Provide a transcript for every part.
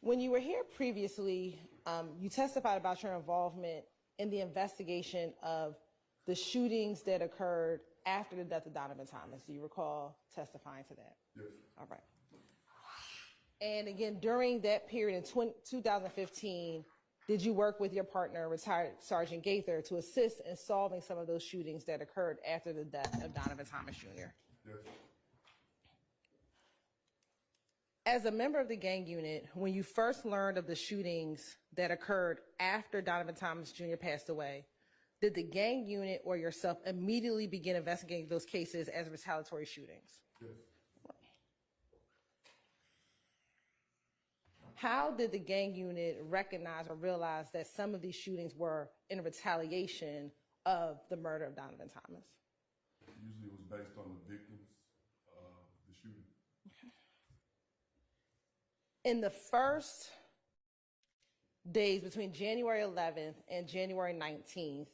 When you were here previously, you testified about your involvement in the investigation of the shootings that occurred after the death of Donovan Thomas. Do you recall testifying to that? Yes. All right. And again, during that period in 2015, did you work with your partner, retired Sergeant Gaither, to assist in solving some of those shootings that occurred after the death of Donovan Thomas Jr.? Yes. As a member of the gang unit, when you first learned of the shootings that occurred after Donovan Thomas Jr. passed away, did the gang unit or yourself immediately begin investigating those cases as retaliatory shootings? Yes. How did the gang unit recognize or realize that some of these shootings were in retaliation of the murder of Donovan Thomas? Usually it was based on the victims of the shooting. Okay. In the first days between January 11th and January 19th,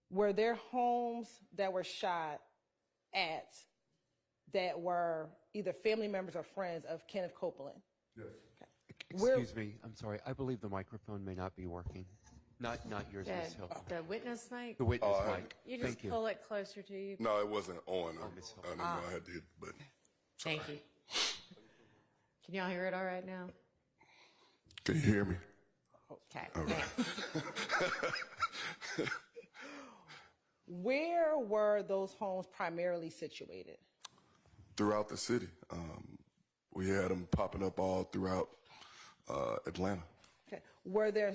were there homes that were shot at that were either family members or friends of Kenneth Copeland? Yes. Okay. Excuse me, I'm sorry. I believe the microphone may not be working. Not yours, Ms. Hylton. The witness mic? The witness mic. You just Thank you. pull it closer to you. No, it wasn't on. Miss I didn't know I had to hit the button. Thank you. Can y'all hear it all right now? Can you hear me? Okay. All right. Where were those homes primarily situated? Throughout the city. We had them popping up all throughout Atlanta. Okay. Were there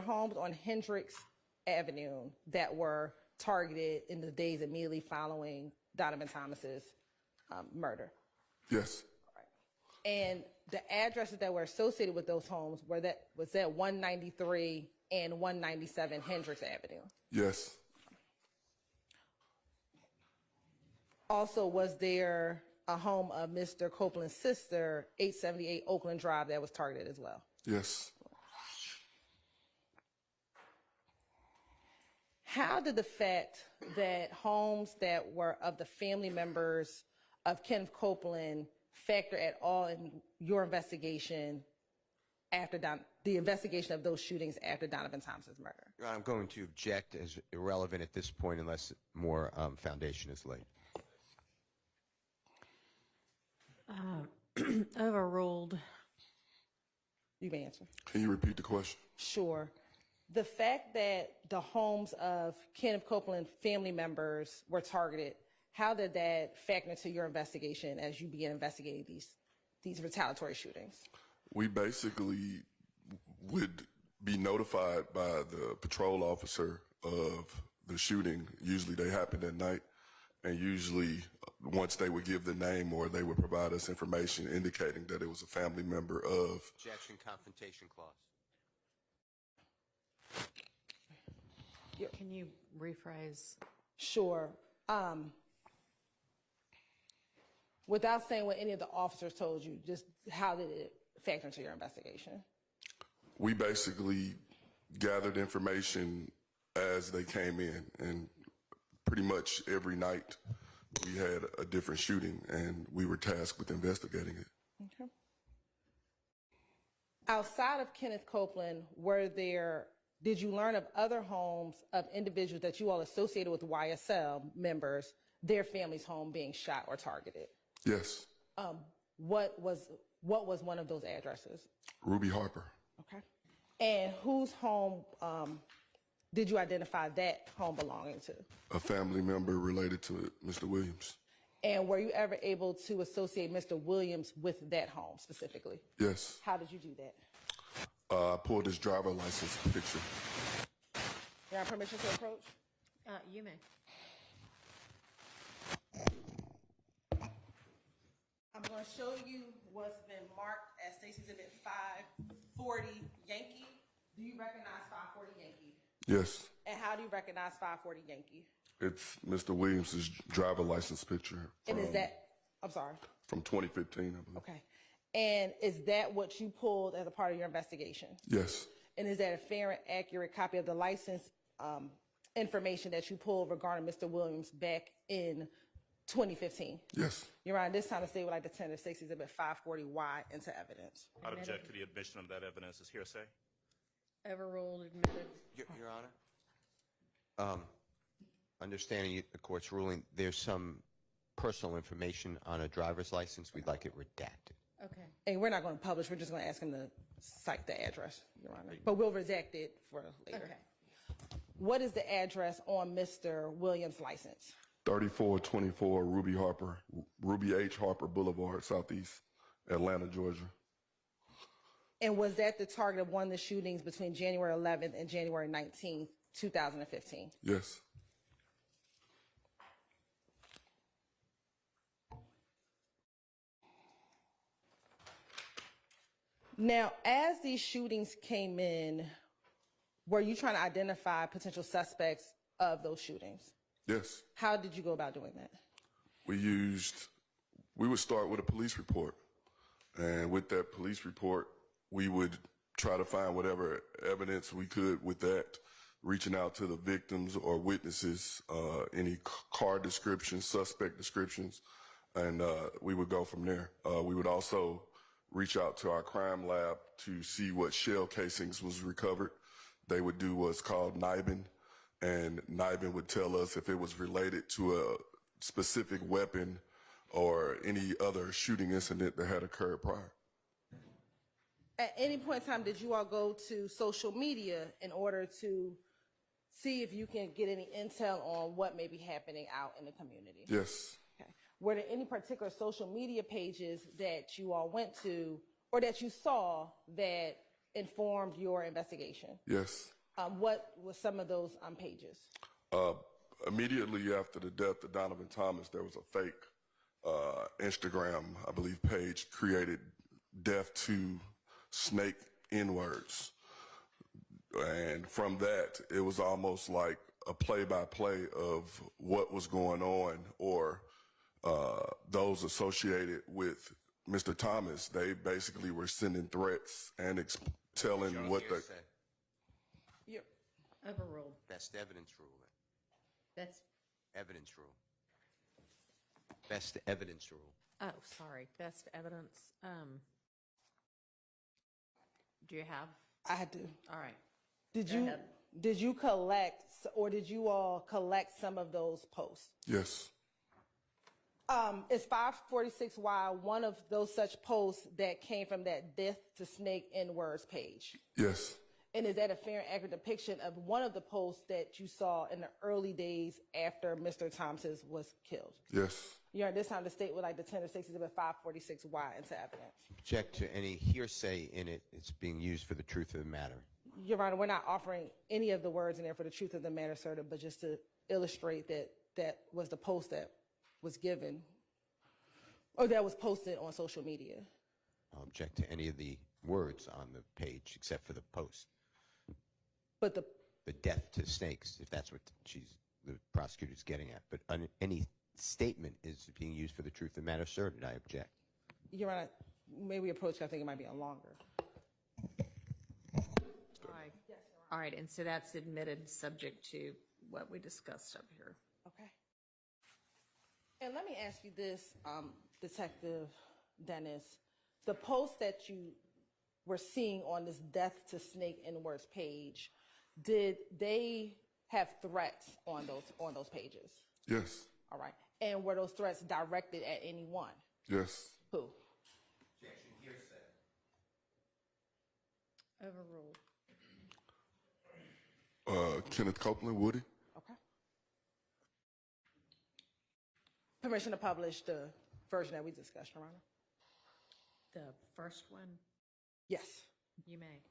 homes on Hendricks Avenue that were targeted in the days immediately following Donovan Thomas's murder? Yes. All right. And the addresses that were associated with those homes was that 193 and 197 Hendricks Avenue? Yes. Also, was there a home of Mr. Copeland's sister, 878 Oakland Drive, that was targeted as well? Yes. How did the fact that homes that were of the family members of Kenneth Copeland factor at all in your investigation after the investigation of those shootings after Donovan Thomas's murder? I'm going to object as irrelevant at this point unless more foundation is laid. Overruled. You may answer. Can you repeat the question? Sure. The fact that the homes of Kenneth Copeland family members were targeted, how did that factor into your investigation as you began investigating these retaliatory shootings? We basically would be notified by the patrol officer of the shooting. Usually they happened at night, and usually once they would give the name or they would provide us information indicating that it was a family member of. Objection, confrontation clause. Can you rephrase? Sure. Without saying what any of the officers told you, just how did it factor into your investigation? We basically gathered information as they came in, and pretty much every night we had a different shooting, and we were tasked with investigating it. Okay. Outside of Kenneth Copeland, did you learn of other homes of individuals that you all associated with YSL members, their family's home being shot or targeted? Yes. What was one of those addresses? Ruby Harper. Okay. And whose home did you identify that home belonging to? A family member related to Mr. Williams. And were you ever able to associate Mr. Williams with that home specifically? Yes. How did you do that? I pulled his driver license picture. You have permission to approach? You may. I'm going to show you what's been marked as Stacy's Exhibit 540 Yankee. Do you recognize 540 Yankee? Yes. And how do you recognize 540 Yankee? It's Mr. Williams' driver license picture. And is that, I'm sorry. From 2015, I believe. Okay. And is that what you pulled as a part of your investigation? Yes. And is that a fair and accurate copy of the license information that you pulled regarding Mr. Williams back in 2015. Yes. Your Honor, this time the state would like to tender State Exhibit 540Y into evidence. I'd object to the admission of that evidence as hearsay. Overruled, admitted. Your Honor, understanding the court's ruling, there's some personal information on a driver's license. We'd like it redacted. Okay. And we're not going to publish, we're just going to ask him to cite the address, Your Honor. But we'll redact it for later. Okay. What is the address on Mr. Williams' license? 3424 Ruby H. Harper Boulevard, Southeast Atlanta, Georgia. And was that the target of one of the shootings between January 11th and January 19th, 2015? Yes. Now, as these shootings came in, were you trying to identify potential suspects of those shootings? Yes. How did you go about doing that? We would start with a police report. And with that police report, we would try to find whatever evidence we could with that, reaching out to the victims or witnesses, any car descriptions, suspect descriptions, and we would go from there. We would also reach out to our crime lab to see what shell casings was recovered. They would do what's called NIBIN, and NIBIN would tell us if it was related to a specific weapon or any other shooting incident that had occurred prior. At any point in time, did you all go to social media in order to see if you can get any intel on what may be happening out in the community? Yes. Okay. Were there any particular social media pages that you all went to or that you saw that informed your investigation? Yes. What were some of those pages? Immediately after the death of Donovan Thomas, there was a fake Instagram, I believe, page created, Death to Snake N-words. And from that, it was almost like a play-by-play of what was going on, or those associated with Mr. Thomas. They basically were sending threats and telling what they... Overruled. Best evidence rule. That's, Evidence rule. Best evidence rule. oh, sorry, best evidence. Do you have, I do. all right. Did ahead. you collect, or did you all collect some of those posts? Yes. Is 546Y one of those such posts that came from that Death to Snake N-words page? Yes. And is that a fair and accurate depiction of one of the posts that you saw in the early days after Mr. Thompson was killed? Yes. Your Honor, this time the state would like to tender State Exhibit 546Y into evidence. Object to any hearsay in it. It's being used for the truth of the matter. Your Honor, we're not offering any of the words in there for the truth of the matter, sir, but just to illustrate that that was the post that was given or that was posted on social media. I'll object to any of the words on the page except for the post. But the Death to snakes, if that's what the prosecutor's getting at. But any statement is being used for the truth of the matter asserted. I object. Your Honor, may we approach? I think it might be a longer. All right. All right, and so that's admitted subject to what we discussed up here. Okay. And let me ask you this, Detective Dennis. The post that you were seeing on this Death to Snake N-words page, did they have threats on those pages? Yes. All right. And were those threats directed at anyone? Yes. Who? Overruled. Kenneth Copeland, Woody. Okay. Permission to publish the version that we discussed, Your Honor? The first one, Yes. you may.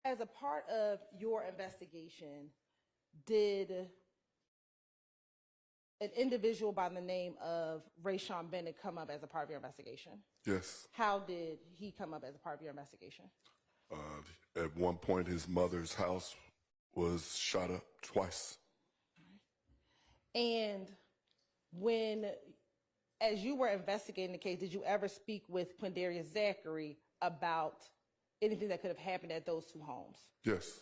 As a part of your investigation, did an individual by the name of Rayshawn Bennett come up as a part of your investigation? Yes. How did he come up as a part of your investigation? At one point, his mother's house was shot up twice. And as you were investigating the case, did you ever speak with Quindarius Zachary about anything that could have happened at those two homes? Yes.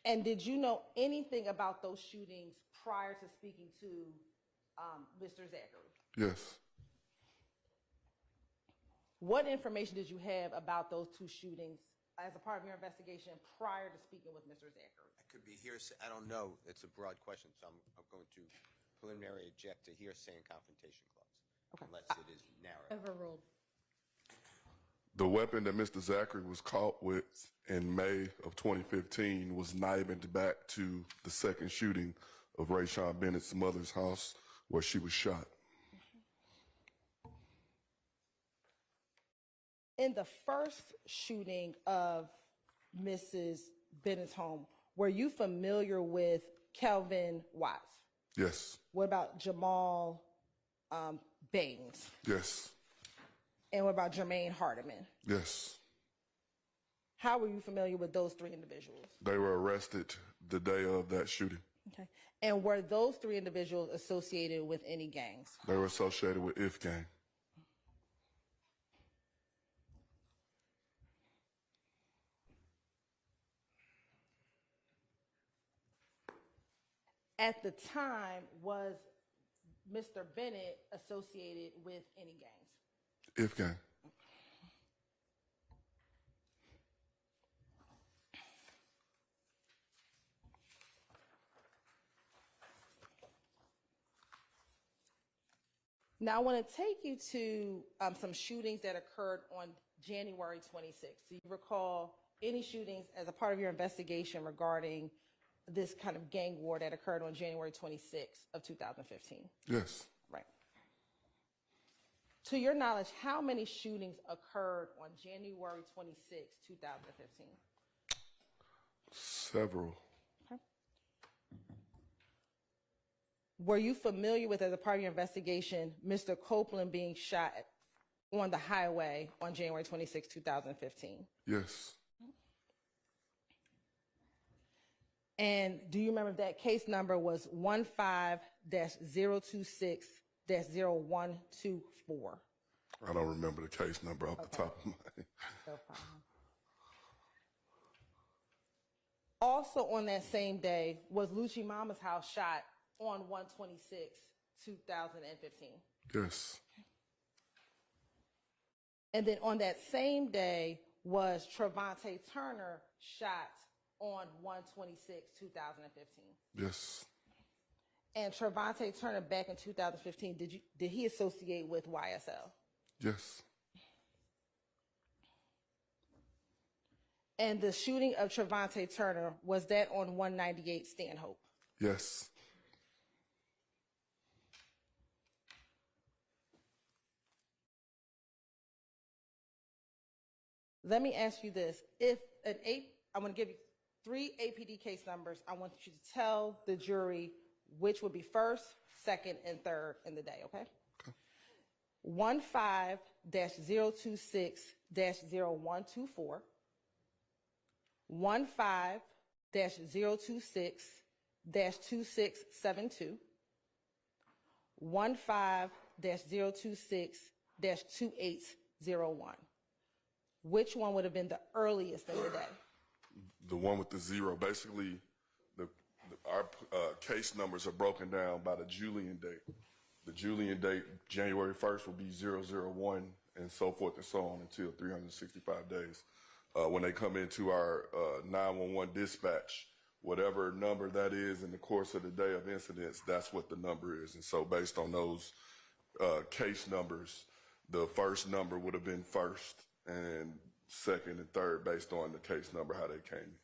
And did you know anything about those shootings prior to speaking to Mr. Zachary? Yes. What information did you have about those two shootings as a part of your investigation prior to speaking with Mr. Zachary? That could be hearsay. I don't know. It's a broad question, so I'm going to preliminary object to hearsay and confrontation clause, unless it is narrow. Overruled. The weapon that Mr. Zachary was caught with in May of 2015 was nibbled back to the second shooting of Rayshawn Bennett's mother's house where she was shot. In the first shooting of Mrs. Bennett's home, were you familiar with Kelvin Watts? Yes. What about Jamal Baines? Yes. And what about Jermaine Hardiman? Yes. How were you familiar with those three individuals? They were arrested the day of that shooting. Okay. And were those three individuals associated with any gangs? They were associated with IF Gang. At the time, was Mr. Bennett associated with any gangs? IF Gang. Now, I want to take you to some shootings that occurred on January 26th. Do you recall any shootings as a part of your investigation regarding this kind of gang war that occurred on January 26th of 2015? Yes. Right. To your knowledge, how many shootings occurred on January 26th, 2015? Several. Okay. Were you familiar with, as a part of your investigation, Mr. Copeland being shot on the highway on January 26, 2015? Yes. And do you remember if that case number was 15-026-0124? I don't remember the case number off the top of my head. No problem. Also on that same day, was Lucci Mama's house shot on 1/26/2015? Yes. And then on that same day, was Trevante Turner shot on 1/26/2015? Yes. And Trevante Turner back in 2015, did he associate with YSL? Yes. And the shooting of Trevante Turner, was that on 198 Stanhope? Yes. Let me ask you this. I'm going to give you 3 APD case numbers. I want you to tell the jury which would be first, second, and third in the day, okay? 15-026-0124, 15-026-2672, 15-026-2801. Which one would have been the earliest in the day? The one with the zero. Basically, our case numbers are broken down by the Julian date. The Julian date, January 1st, will be 001 and so forth and so on until 365 days. When they come into our 911 dispatch, whatever number that is in the course of the day of incidents, that's what the number is. And so based on those case numbers, the first number would have been first, and second and third based on the case number, how they came in.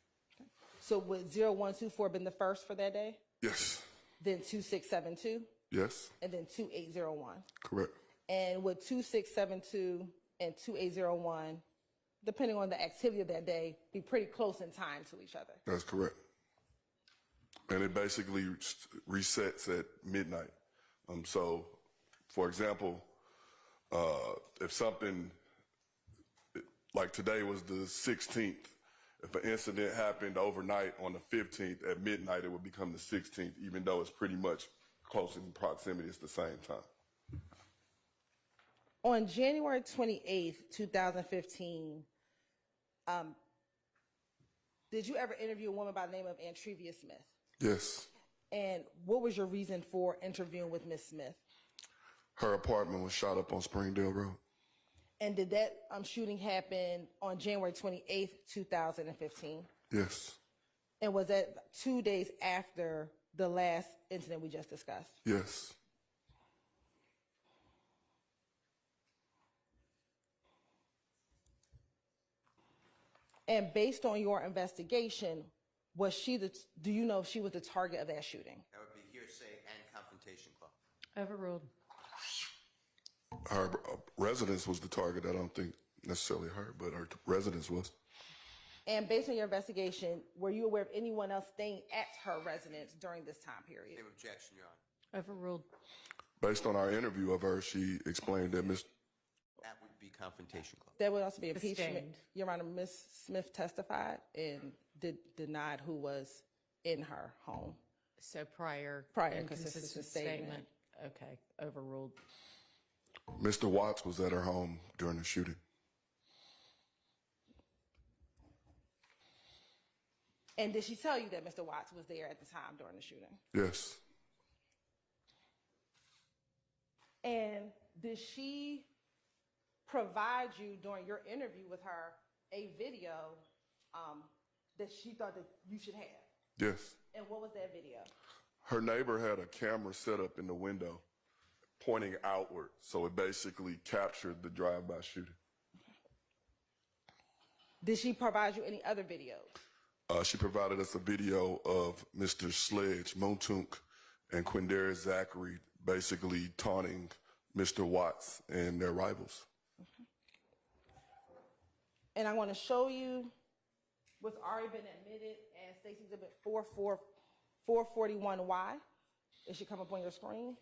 So would 0124 been the first for that day? Yes. Then 2672? Yes. And then 2801? Correct. And would 2672 and 2801 depending on the activity of that day, be pretty close in time to each other. That's correct. And it basically resets at midnight. So, for example, if something, like today was the 16th, if an incident happened overnight on the 15th at midnight, it would become the 16th, even though it's pretty much close in proximity, it's the same time. On January 28th, 2015, did you ever interview a woman by the name of Antrevia Smith? Yes. And what was your reason for interviewing with Ms. Smith? Her apartment was shot up on Springdale Road. And did that shooting happen on January 28th, 2015? Yes. And was that 2 days after the last incident we just discussed? Yes. And based on your investigation, was she do you know if she was the target of that shooting? That would be hearsay and confrontation clause. Overruled. Her residence was the target. I don't think necessarily her, but her residence was. And based on your investigation, were you aware of anyone else staying at her residence during this time period? Same objection, Your Honor. Overruled. Based on our interview of her, she explained that That would be confrontation clause. That would also be impeachment. Sustained. Your Honor, Ms. Smith testified and denied who was in her home. So prior inconsistent statement. Okay, overruled. Mr. Watts was at her home during the shooting. And did she tell you that Mr. Watts was there at the time during the shooting? Yes. And did she provide you during your interview with her a video that she thought that you should have? Yes. And what was that video? Her neighbor had a camera set up in the window pointing outward, so it basically captured the drive-by shooting. Did she provide you any other videos? She provided us a video of Mr. Sledge, Montunk, and Quindarius Zachary basically taunting Mr. Watts and their rivals. And I want to show you what's already been admitted as State's Exhibit 441Y. It should come up on your screen.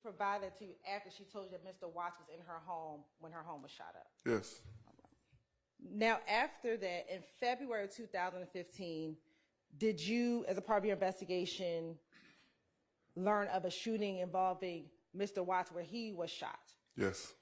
Provided to you after she told you that Mr. Watts was in her home when her home was shot up. Yes. Now, after that, in February of 2015, did you, as a part of your investigation, learn of a shooting involving Mr. Watts where he was shot? Yes.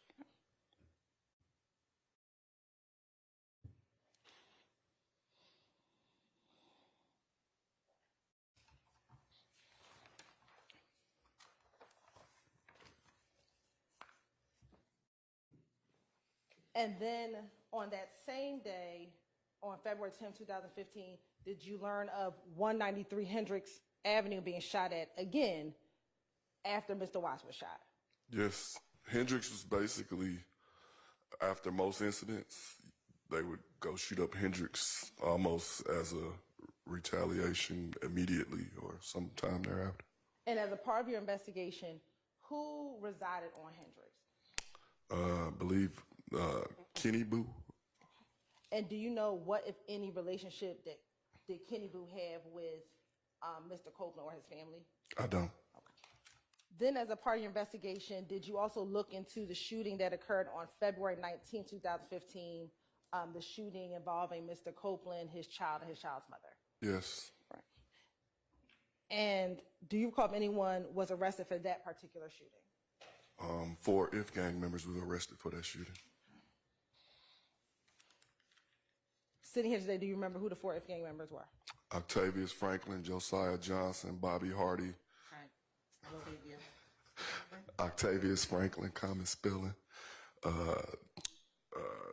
And then on that same day, on February 10, 2015, did you learn of 193 Hendricks Avenue being shot at again after Mr. Watts was shot? Yes. Hendricks was basically, after most incidents, they would go shoot up Hendricks almost as a retaliation immediately or sometime thereafter. And as a part of your investigation, who resided on Hendricks? I believe Kenny Boo. And do you know what, if any, relationship that did Kenny Boo have with Mr. Copeland or his family? I don't. Then, as a part of your investigation, did you also look into the shooting that occurred on February 19, 2015, the shooting involving Mr. Copeland, his child, and his child's mother? Yes. Right. And do you recall if anyone was arrested for that particular shooting? 4 IF gang members were arrested for that shooting. Sitting here today, do you remember who the 4 IF gang members were? Octavius Franklin, Josiah Johnson, Bobby Hardy. Right. Octavius Franklin, common spelling.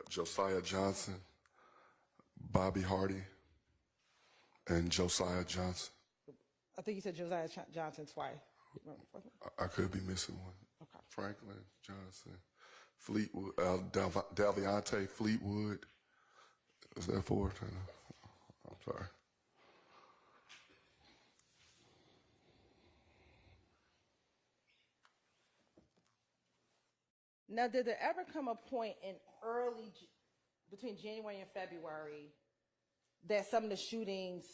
Josiah Johnson, Bobby Hardy, and Josiah Johnson. I think you said Josiah Johnson twice. I could be missing one. Okay. Franklin Johnson, Fleetwood, Dalviante Fleetwood. Is that four? I'm sorry. Now, did there ever come a point in between January and February, that some of the shootings,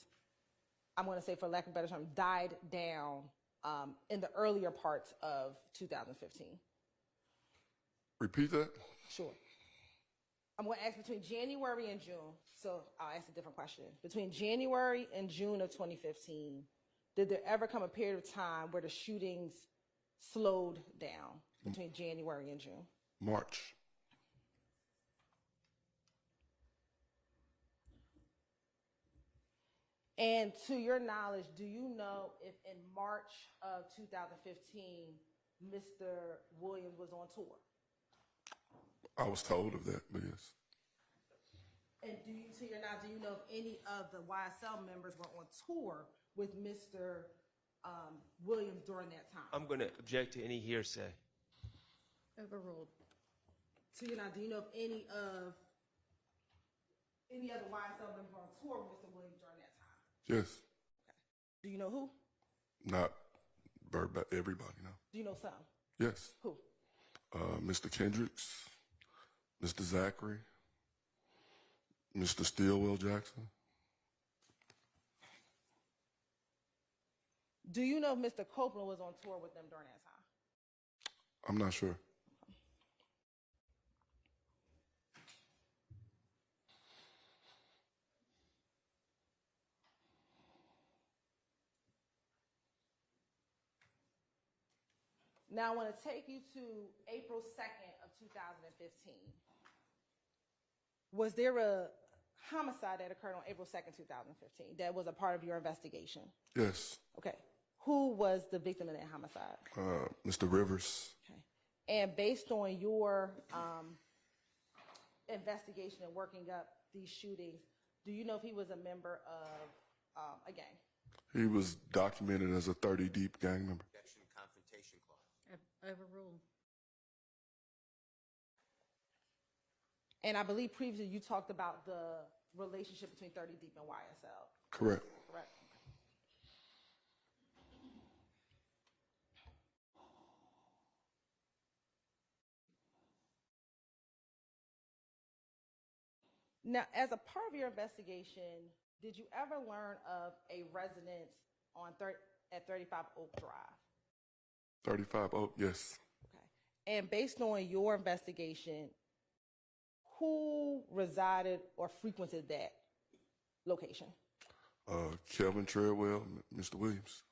I'm going to say for lack of a better term, died down in the earlier parts of 2015? Repeat that? Sure. I'm going to ask between January and June, so I'll ask a different question. Between January and June of 2015, did there ever come a period of time where the shootings slowed down between January and June? March. And to your knowledge, do you know if in March of 2015, Mr. Williams was on tour? I was told of that, but yes. And to your knowledge, do you know if any of the YSL members were on tour with Mr. Williams during that time? I'm going to object to any hearsay. Overruled. To your knowledge, do you know if any other YSL members were on tour with Mr. Williams during that time? Yes. Do you know who? Not everybody, no. Do you know some? Yes. Who? Mr. Kendricks, Mr. Zachary, Mr. Stilwell Jackson. Do you know if Mr. Copeland was on tour with them during that time? I'm not sure. Now, I want to take you to April 2nd of 2015. Was there a homicide that occurred on April 2nd, 2015 that was a part of your investigation? Yes. Okay. Who was the victim in that homicide? Mr. Rivers. Okay. And based on your investigation and working up these shootings, do you know if he was a member of a gang? He was documented as a 30 deep gang member. Objection, confrontation clause. Overruled. And I believe previously you talked about the relationship between 30 Deep and YSL. Correct. Correct. Now, as a part of your investigation, did you ever learn of a residence at 35 Oak Drive? 35 Oak, yes. Okay. And based on your investigation, who resided or frequented that location? Kelvin Treadwell, Mr. Williams.